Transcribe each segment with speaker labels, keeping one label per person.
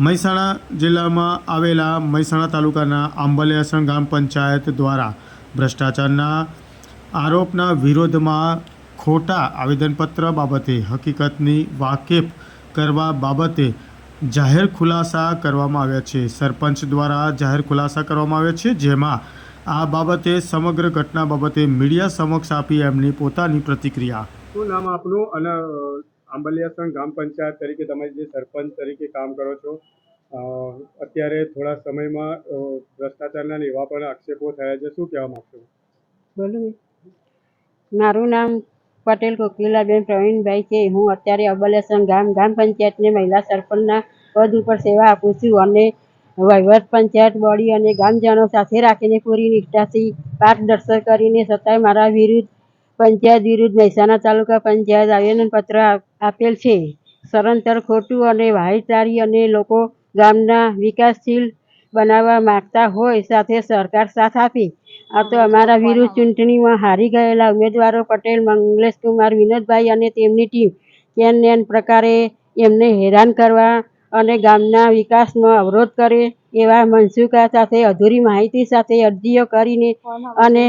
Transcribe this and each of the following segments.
Speaker 1: મહેસાણા જિલ્લામાં આવેલા મહેસાણા તાલુકાના આંબલિયાસણ ગ્રામ પંચાયત દ્વારા ભ્રષ્ટાચારના આરોપના વિરોધમાં ખોટા આવેદનપત્ર બાબતે હકીકતની વાકેફ કરવા બાબતે જાહેર ખુલાસા કરવામાં આવ્યા છે. સરપંચ દ્વારા જાહેર ખુલાસા કરવામાં આવ્યા છે, જેમાં આ બાબતે સમગ્ર ઘટના બાબતે મીડિયા સમક્ષ આપી એમની પોતાની પ્રતિક્રિયા. શું નામ આપનું અને આંબલિયાસણ ગ્રામ પંચાયત તરીકે તમે જે સરપંચ તરીકે કામ કરો છો, અત્યારે થોડા સમયમાં ભ્રષ્ટાચારના એવા પણ આક્ષેપો થયા છે, શું કહેવા માંગશો?
Speaker 2: બોલું. મારું નામ પટેલ કોકિલાબેન પ્રવીણભાઈ છે. હું અત્યારે આંબલિયાસણ ગ્રામ પંચાયતની મહિલા સરપંચના પદ ઉપર સેવા આપું છું અને વહીવટ પંચાયત બોડી અને ગામજનો સાથે રાખીને પૂરી નિષ્ઠાથી માર્ગદર્શન કરીને છતાંય મારા વિરુદ્ધ પંચાયત વિરુદ્ધ મહેસાણા તાલુકા પંચાયત આવેદનપત્ર આપેલ છે. સદંતર ખોટું અને વાહિતારી અને લોકો ગામના વિકાસશીલ બનાવવા માગતા હોય સાથે સરકાર સાથ આપી. આ તો અમારા વિરુદ્ધ ચૂંટણીમાં હારી ગયેલા ઉમેદવારો પટેલ મંગલેશકુમાર વિનોદભાઈ અને તેમની ટીમ કેન પ્રકારે એમને હેરાન કરવા અને ગામના વિકાસમાં અવરોધ કરે એવા મનસુકા સાથે અધૂરી માહિતી સાથે અરજીઓ કરીને અને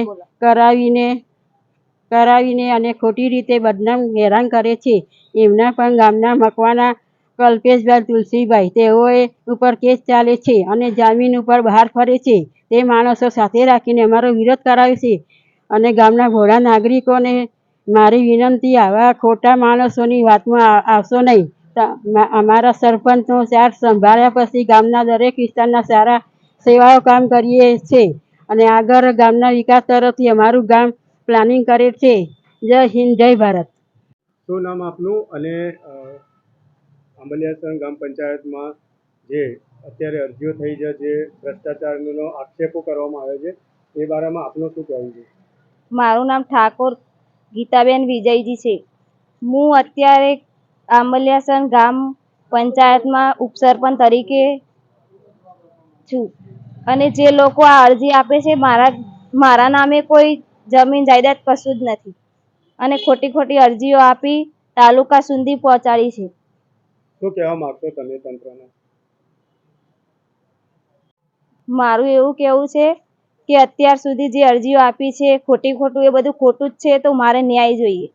Speaker 2: કરાવીને અને ખોટી રીતે બદનામ હેરાન કરે છે. એમના પણ ગામના મકવાના કલ્પેશભાઈ તુલસીભાઈ તેઓએ ઉપર કેસ ચાલે છે અને જામીન ઉપર બહાર ફરે છે. તે માણસો સાથે રાખીને અમારો વિરોધ કરાવે છે અને ગામના ભોળા નાગરિકોને મારી વિનંતી, આવા ખોટા માણસોની વાતમાં આવશો નહીં. અમારા સરપંચનો ચાર્જ સંભાળ્યા પછી ગામના દરેક વિસ્તારના સારા સેવાઓ કામ કરીએ છીએ અને આગળ ગામના વિકાસ તરફથી અમારું ગામ પ્લાનિંગ કરે છે. જય હિન્દ, જય ભારત.
Speaker 1: શું નામ આપનું અને આંબલિયાસણ ગ્રામ પંચાયતમાં જે અત્યારે અરજીઓ થઈ છે, જે ભ્રષ્ટાચારનો આક્ષેપો કરવામાં આવે છે, એ બારામાં આપનું શું કહેવું છે?
Speaker 3: મારું નામ ઠાકોર ગીતાબેન વિજયજી છે. હું અત્યારે આંબલિયાસણ ગ્રામ પંચાયતમાં ઉપસરપંચ તરીકે છું અને જે લોકો આ અરજી આપે છે, મારા નામે કોઈ જમીન જાયદાદ કશું જ નથી અને ખોટી અરજીઓ આપી તાલુકા સુધી પહોંચાડી છે.
Speaker 1: શું કહેવા માંગશો તમે તંત્રને?
Speaker 3: મારું એવું કહેવું છે કે અત્યાર સુધી જે અરજીઓ આપી છે ખોટું એ બધું ખોટું જ છે, તો મારે ન્યાય જોઈએ.